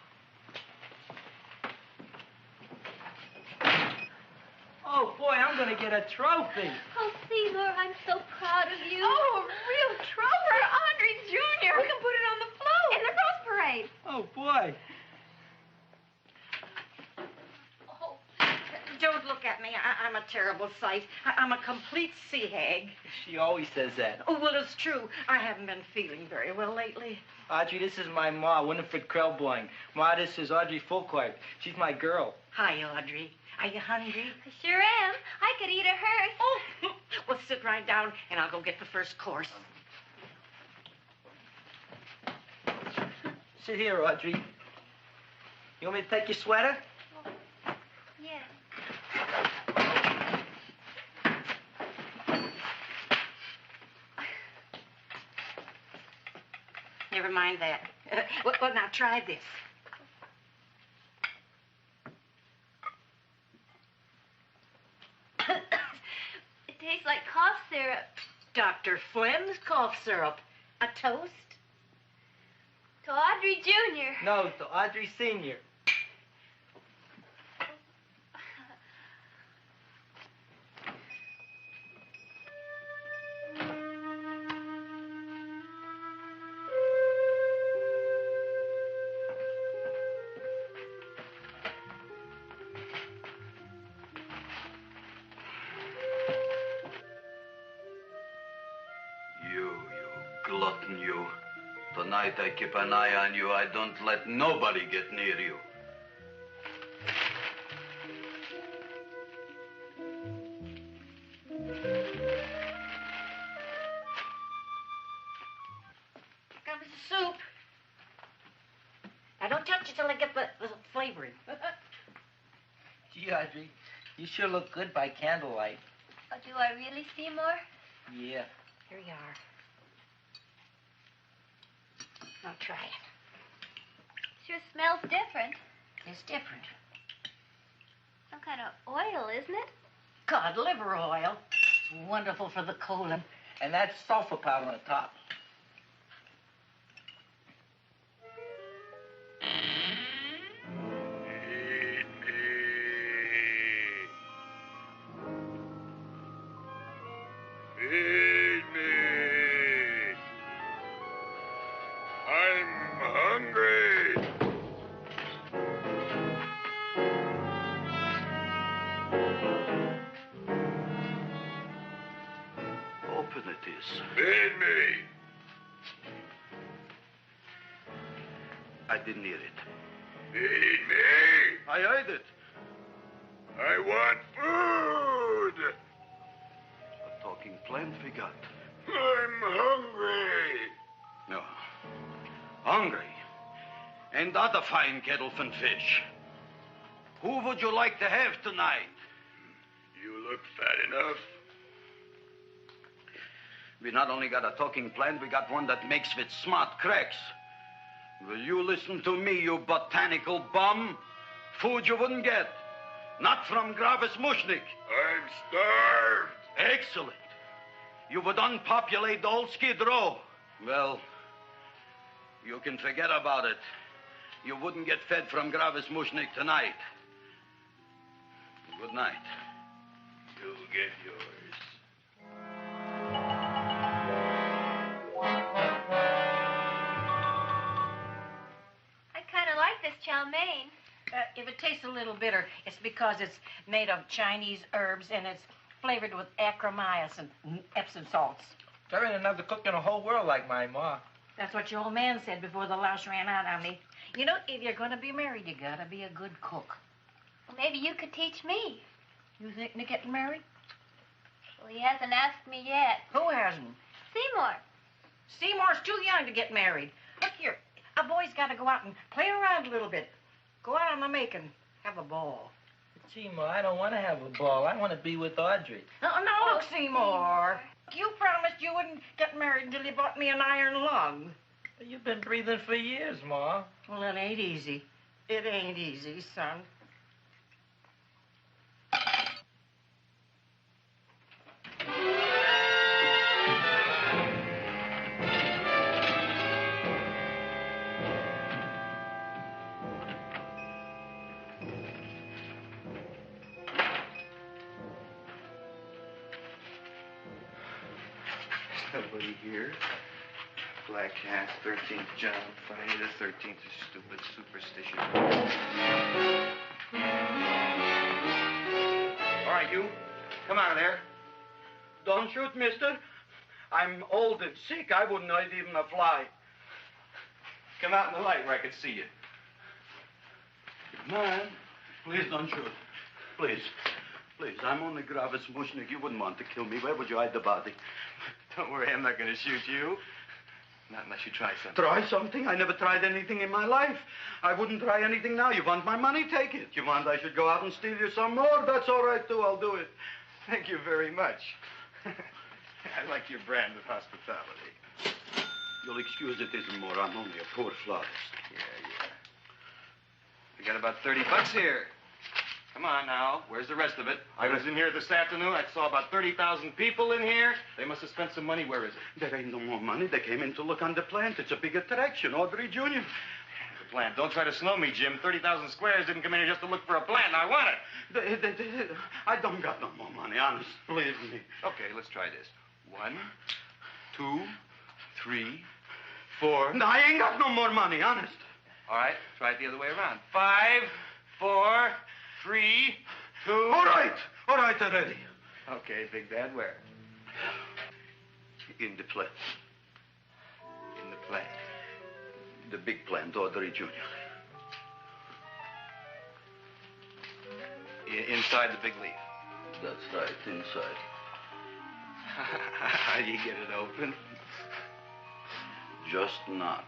Oh, boy, I'm going to get a trophy. Oh, Seymour, I'm so proud of you. Oh, a real trophy for Audrey Jr. We can put it on the float. In the Rose Parade. Oh, boy. Don't look at me. I'm a terrible sight. I'm a complete sea hag. She always says that. Oh, well, it's true. I haven't been feeling very well lately. Audrey, this is my ma, Winifred Krelborn. Ma, this is Audrey Fulcourt. She's my girl. Hi, Audrey. Are you hungry? I sure am. I could eat a hearse. Oh, well, sit right down, and I'll go get the first course. Sit here, Audrey. You want me to take your sweater? Yes. Never mind that. Well, now try this. It tastes like cough syrup. Dr. Flynn's cough syrup. A toast? To Audrey Jr. No, to Audrey Sr. Glutton, you. Tonight I keep an eye on you. I don't let nobody get near you. Comes the soup. Now, don't touch it till I get the flavoring. Gee, Audrey, you sure look good by candlelight. Oh, do I really, Seymour? Yeah. Here you are. Now try it. Sure smells different. It's different. Some kind of oil, isn't it? Cod liver oil. It's wonderful for the colon. And that's sulfur powder on the top. Feed me. I'm hungry. Open it is. Feed me. I didn't hear it. Feed me. I heard it. I want food. A talking plant we got. I'm hungry. No. Hungry. And other fine kettlefen fish. Who would you like to have tonight? You look fat enough. We not only got a talking plant, we got one that makes with smart cracks. Will you listen to me, you botanical bum? Food you wouldn't get. Not from Gravis Mushnik. I'm starved. Excellent. You would unpopulate the old Skid Row. Well, you can forget about it. You wouldn't get fed from Gravis Mushnik tonight. Good night. You'll get yours. I kind of like this chow mein. If it tastes a little bitter, it's because it's made of Chinese herbs and it's flavored with acromyas and Epsom salts. There ain't another cook in the whole world like my ma. That's what your old man said before the louse ran out on me. You know, if you're going to be married, you got to be a good cook. Well, maybe you could teach me. You think of getting married? Well, he hasn't asked me yet. Who hasn't? Seymour. Seymour's too young to get married. Look here, a boy's got to go out and play around a little bit. Go out on the make and have a ball. Gee, Ma, I don't want to have a ball. I want to be with Audrey. No, look, Seymour. You promised you wouldn't get married until you bought me an iron lung. You've been breathing for years, Ma. Well, it ain't easy. It ain't easy, son. Nobody here. Black cat, 13th job, Friday the 13th is stupid superstition. All right, you. Come out of there. Don't shoot, mister. I'm old and sick. I wouldn't hurt even a fly. Come out in the light where I can see you. Man, please don't shoot. Please. Please, I'm only Gravis Mushnik. You wouldn't want to kill me. Where would you hide the body? Don't worry, I'm not going to shoot you. Not unless you try something. Try something? I never tried anything in my life. I wouldn't try anything now. You want my money? Take it. You want I should go out and steal you some more? That's all right, too. I'll do it. Thank you very much. I like your brand of hospitality. You'll excuse it isn't more. I'm only a poor florist. Yeah. We got about $30 here. Come on now. Where's the rest of it? I was in here this afternoon. I saw about 30,000 people in here. They must have spent some money. Where is it? There ain't no more money. They came in to look on the plant. It's a big attraction. Audrey Jr. The plant. Don't try to slow me, Jim. 30,000 squares didn't come in here just to look for a plant. I want it. I don't got no more money, honest. Believe me. Okay, let's try this. 1, 2, 3, 4. No, I ain't got no more money, honest. All right, try it the other way around. 5, 4, 3, 2. All right already. Okay, Big Bad, where? In the plant. In the plant. The big plant, Audrey Jr. Inside the big leaf. That's right, inside. How do you get it open? Just knock.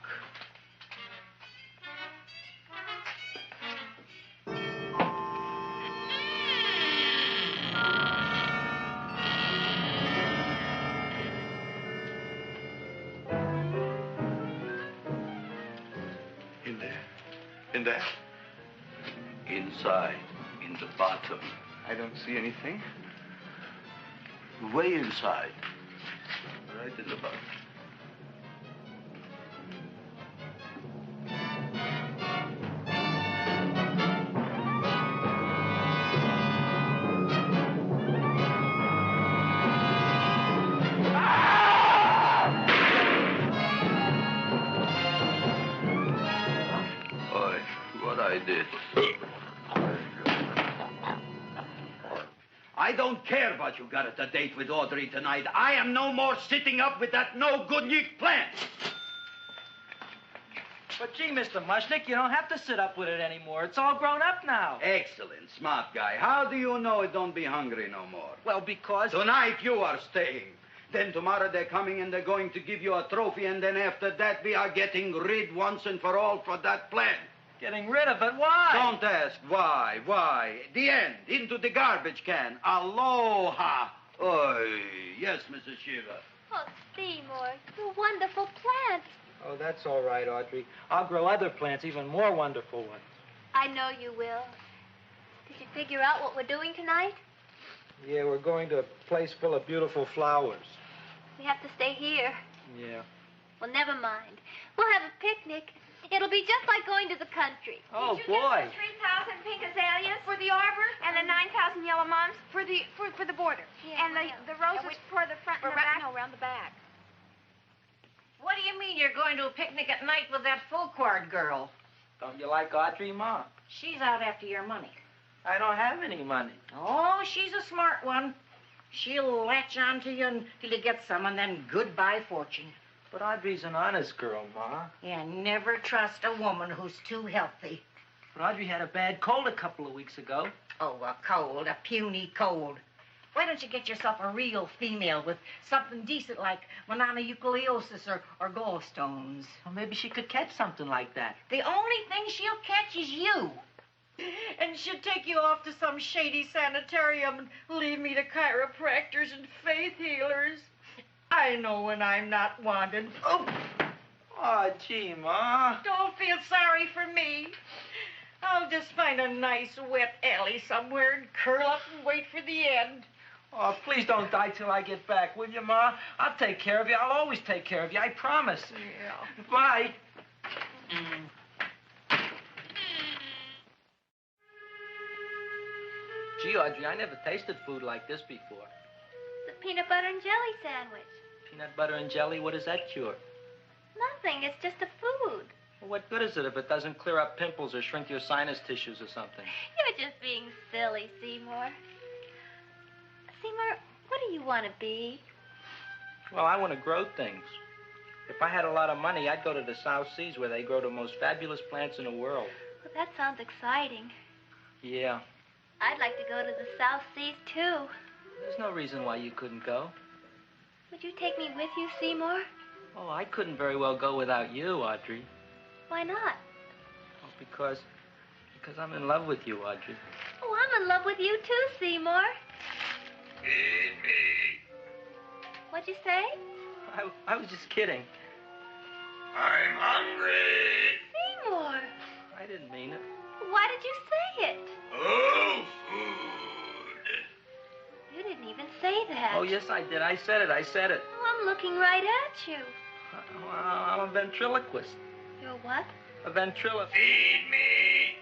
In there? Inside, in the bottom. I don't see anything. Way inside. Right in the bottom. I don't care about you got at the date with Audrey tonight. I am no more sitting up with that no-good Nick plant. But gee, Mr. Mushnik, you don't have to sit up with it anymore. It's all grown up now. Excellent, smart guy. How do you know it don't be hungry no more? Well, because... Tonight you are staying. Then tomorrow they're coming and they're going to give you a trophy, and then after that we are getting rid once and for all for that plant. Getting rid of it? Why? Don't ask why. Why? The end. Into the garbage can. Aloha. Oy. Yes, Mrs. Shiva. Oh, Seymour, you wonderful plant. Oh, that's all right, Audrey. I'll grow other plants, even more wonderful ones. I know you will. Did you figure out what we're doing tonight? Yeah, we're going to a place full of beautiful flowers. We have to stay here. Yeah. Well, never mind. We'll have a picnic. It'll be just like going to the country. Oh, Did you boy. get the 3,000 pink azaleas for the arbor and the 9,000 yellow mums for the border? Yeah, and the roses for the front and the back? No, around the back. What do you mean you're going to a picnic at night with that full-quart girl? Don't you like Audrey, Ma? She's out after your money. I don't have any money. Oh, she's a smart one. She'll latch on to you until you get some, and then goodbye fortune. But Audrey's an honest girl, Ma. Yeah, never trust a woman who's too healthy. But Audrey had a bad cold a couple of weeks ago. Oh, a cold, a puny cold. Why don't you get yourself a real female with something decent like mononucleosis or gallstones? Well, maybe she could catch something like that. The only thing she'll catch is you. And she'd take you off to some shady sanitarium and leave me to chiropractors and faith healers. I know when I'm not wanted. Oh, gee, Ma. Don't feel sorry for me. I'll just find a nice wet alley somewhere and curl up and wait for the end. Oh, please don't die till I get back, will you, Ma? I'll take care of you. I'll always take care of you. I promise. Yeah. Bye. Gee, Audrey, I never tasted food like this before. The peanut butter and jelly sandwich. Peanut butter and jelly, what does that cure? Nothing. It's just a food. Well, what good is it if it doesn't clear up pimples or shrink your sinus tissues or something? You're just being silly, Seymour. Seymour, what do you want to be? Well, I want to grow things. If I had a lot of money, I'd go to the South Seas where they grow the most fabulous plants in the world. Well, that sounds exciting. Yeah. I'd like to go to the South Seas, too. There's no reason why you couldn't go. Would you take me with you, Seymour? Oh, I couldn't very well go without you, Audrey. Why not? Oh, because I'm in love with you, Audrey. Oh, I'm in love with you, too, Seymour. Feed me. What'd you say? I was just kidding. I'm hungry. Seymour. I didn't mean it. Why did you say it? Oh, food. You didn't even say that. Oh, yes, I did. I said it. Oh, I'm looking right at you. I'm a ventriloquist. You're what? A ventriloquist. Feed me.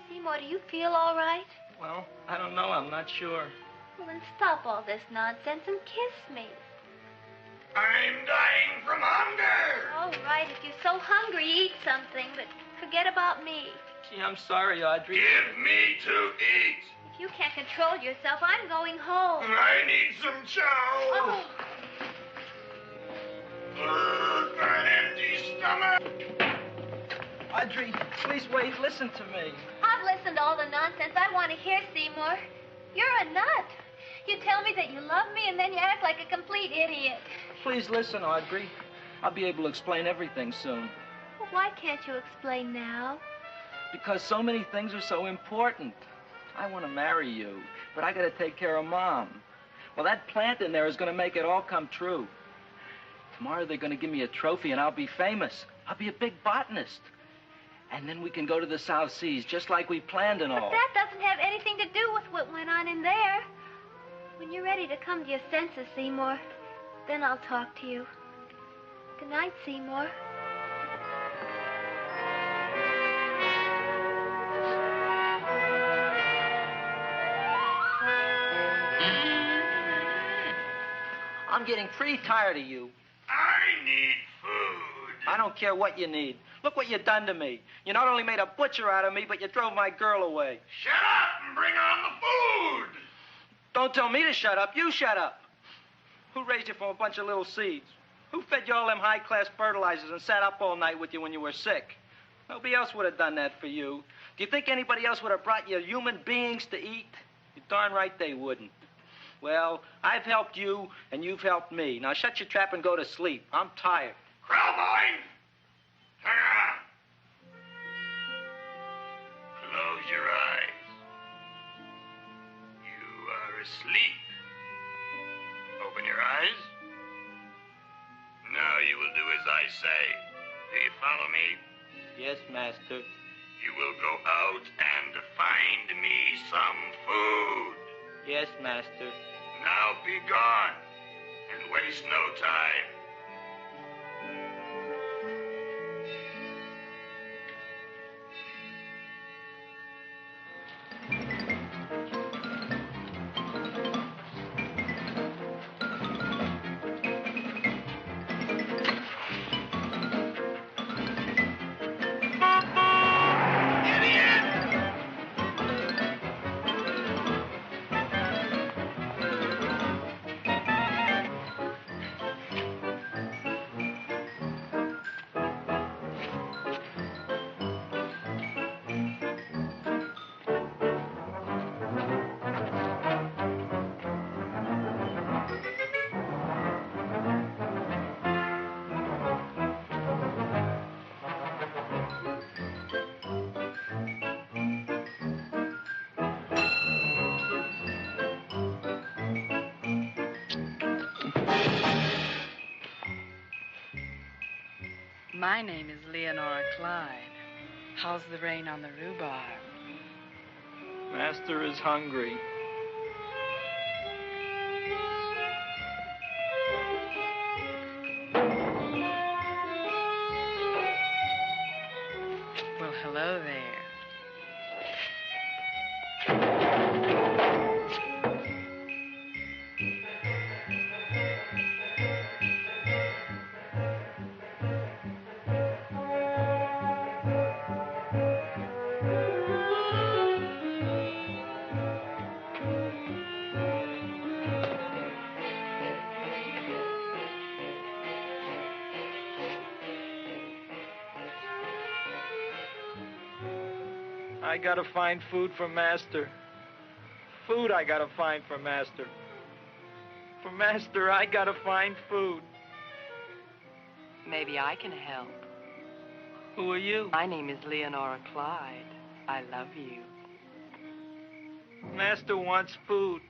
Seymour, do you feel all right? Well, I don't know. I'm not sure. Well, then stop all this nonsense and kiss me. I'm dying from hunger. All right, if you're so hungry, eat something, but forget about me. Gee, I'm sorry, Audrey. Give me to eat. If you can't control yourself, I'm going home. I need some chow. Oh. Food for an empty stomach. Audrey, please wait. Listen to me. I've listened to all the nonsense I want to hear, Seymour. You're a nut. You tell me that you love me, and then you act like a complete idiot. Please listen, Audrey. I'll be able to explain everything soon. Well, why can't you explain now? Because so many things are so important. I want to marry you, but I got to take care of Mom. Well, that plant in there is going to make it all come true. Tomorrow they're going to give me a trophy, and I'll be famous. I'll be a big botanist. And then we can go to the South Seas, just like we planned and all. But that doesn't have anything to do with what went on in there. When you're ready to come to your senses, Seymour, then I'll talk to you. Good night, Seymour. I'm getting pretty tired of you. I need food. I don't care what you need. Look what you done to me. You not only made a butcher out of me, but you drove my girl away. Shut up and bring on the food. Don't tell me to shut up. You shut up. Who raised you from a bunch of little seeds? Who fed you all them high-class fertilizers and sat up all night with you when you were sick? Nobody else would have done that for you. Do you think anybody else would have brought you human beings to eat? You're darn right they wouldn't. Well, I've helped you, and you've helped me. Now shut your trap and go to sleep. I'm tired. Krelborn, turn around. Close your eyes. You are asleep. Open your eyes. Now you will do as I say. Do you follow me? Yes, master. You will go out and find me some food. Yes, master. Now be gone and waste no time. My name is Leonora Clyde. How's the rain on the rhubarb? Master is hungry. Well, hello there. I gotta find food for Master. Food I gotta find for Master. For Master, I gotta find food. Maybe I can help. Who are you? My name is Leonora Clyde. I love you. Master wants food.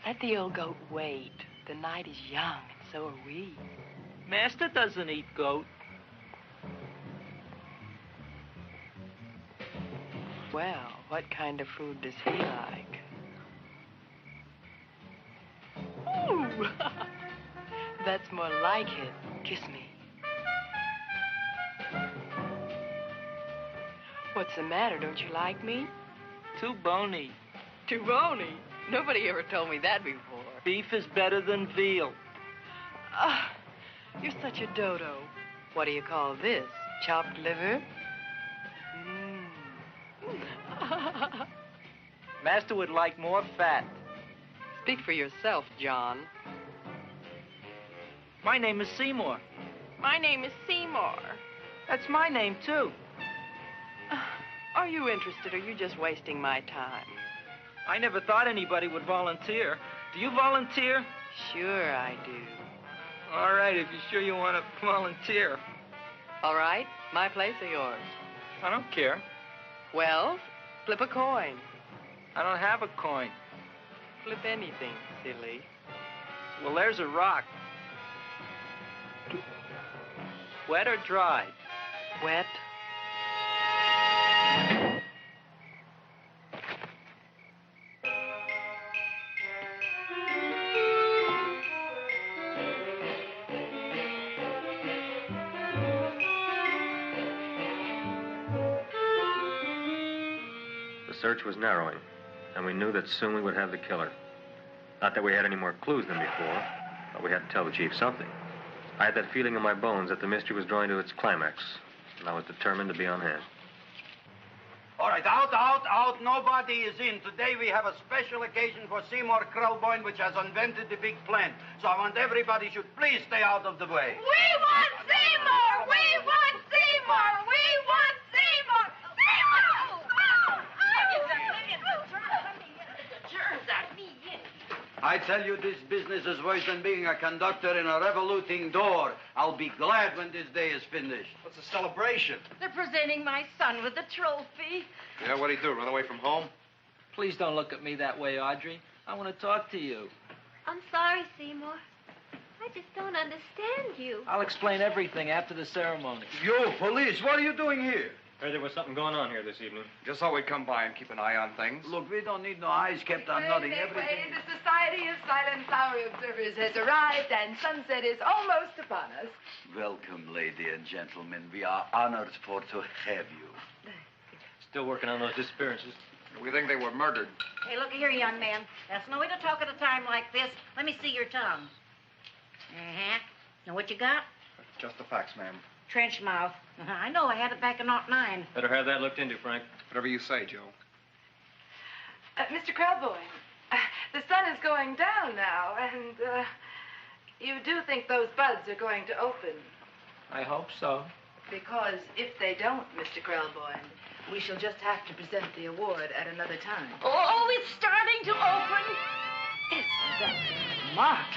Let the old goat wait. The night is young, and so are we. Master doesn't eat goat. Well, what kind of food does he like? Ooh! That's more like it. Kiss me. What's the matter? Don't you like me? Too bony. Too bony? Nobody ever told me that before. Beef is better than veal. Ah, you're such a dodo. What do you call this? Chopped liver? Master would like more fat. Speak for yourself, John. My name is Seymour. My name is Seymour. That's my name, too. Are you interested, or are you just wasting my time? I never thought anybody would volunteer. Do you volunteer? Sure I do. All right, if you're sure you want to volunteer. All right, my place or yours? I don't care. Well, flip a coin. I don't have a coin. Flip anything, silly. Well, there's a rock. Wet or dry? Wet. The search was narrowing, and we knew that soon we would have the killer. Not that we had any more clues than before, but we had to tell the chief something. I had that feeling in my bones that the mystery was drawing to its climax, and I was determined to be on hand. All right, out. Nobody is in. Today we have a special occasion for Seymour Krelborn, which has invented the big plan. So I want everybody should please stay out of the way. We want Seymour! We want Seymour! We want Seymour! Seymour! I tell you, this business is worse than being a conductor in a revoluting door. I'll be glad when this day is finished. What's the celebration? They're presenting my son with a trophy. Yeah, what'd he do, run away from home? Please don't look at me that way, Audrey. I want to talk to you. I'm sorry, Seymour. I just don't understand you. I'll explain everything after the ceremony. You, police, what are you doing here? Heard there was something going on here this evening. Just thought we'd come by and keep an eye on things. Look, we don't need no eyes kept on nothing. Everything. The Society of Silent Flower Observers has arrived, and sunset is almost upon us. Welcome, lady and gentlemen. We are honored for to have you. Still working on those disappearances. We think they were murdered. Hey, look here, young man. That's no way to talk at a time like this. Let me see your tongue. Uh-huh. Know what you got? Just the facts, ma'am. Trench mouth. I know. I had it back in '09. Better have that looked into, Frank. Whatever you say, Joe. Mr. Krelborn, the sun is going down now, and you do think those buds are going to open? I hope so. Because if they don't, Mr. Krelborn, we shall just have to present the award at another time. Oh, it's starting to open. Isn't that smart?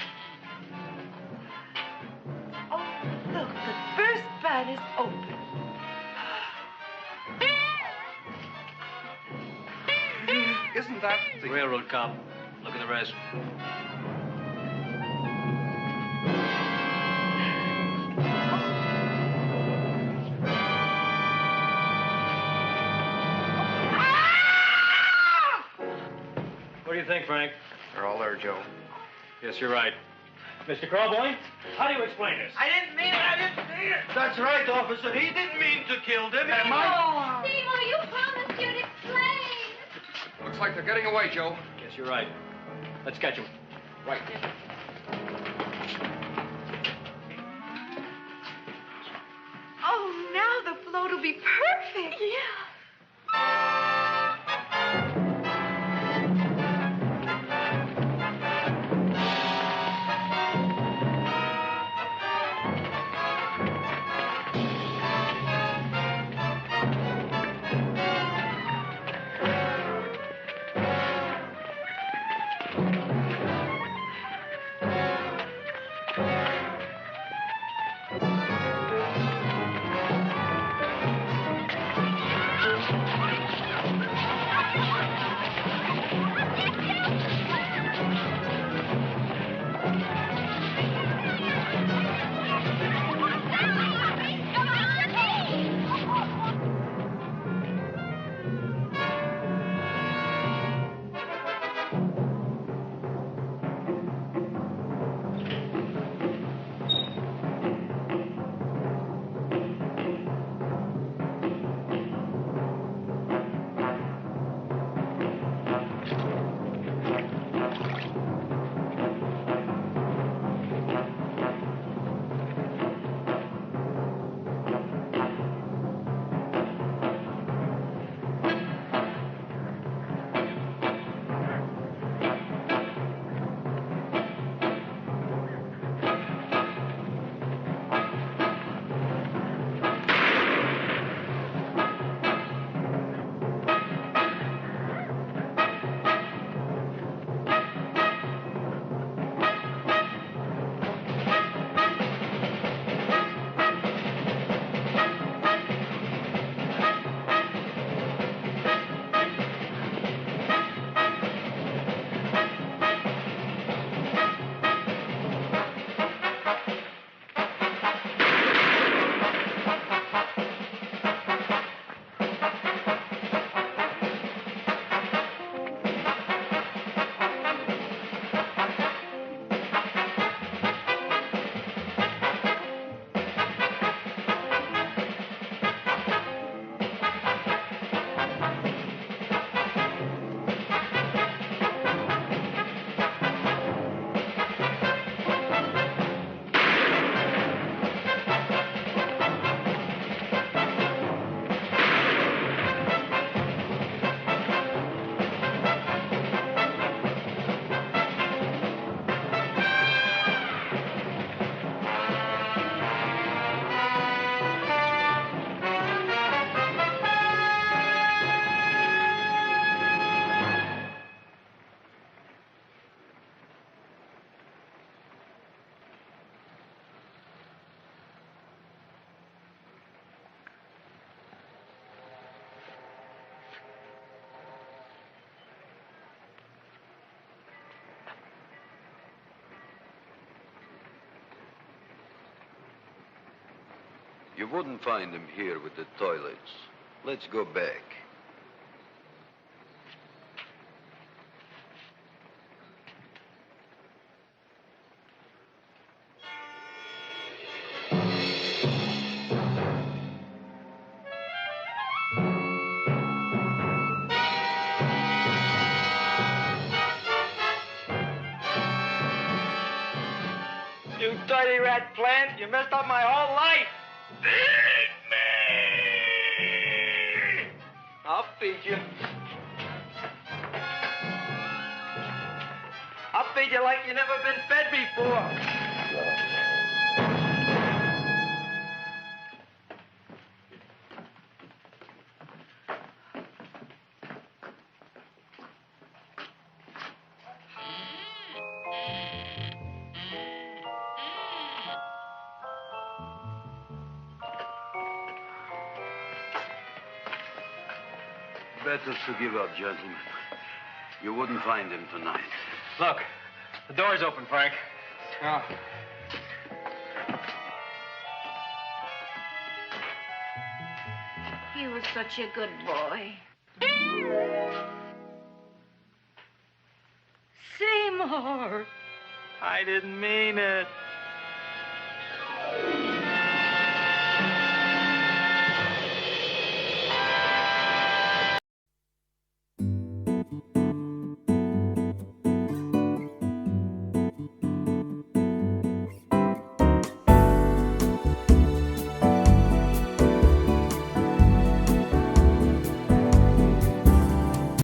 Oh, look, the first bud is open. Isn't that The railroad cop. Look at the rest. What do you think, Frank? They're all there, Joe. Yes, you're right. Mr. Krelborn, how do you explain this? I didn't mean it. That's right, officer. He didn't mean to kill them. Am I? Seymour, you promised you'd explain. Looks like they're getting away, Joe. Yes, you're right. Let's catch him. Right. Oh, now the float will be perfect. Yeah. You wouldn't find him here with the toilets. Let's go back. You dirty rat plant, you messed up my whole life. Feed me! I'll feed you. I'll feed you like you never been fed before. Better to give up, gentlemen. You wouldn't find him tonight. Look, the door's open, Frank. Oh. He was such a good boy. Seymour! I didn't mean it.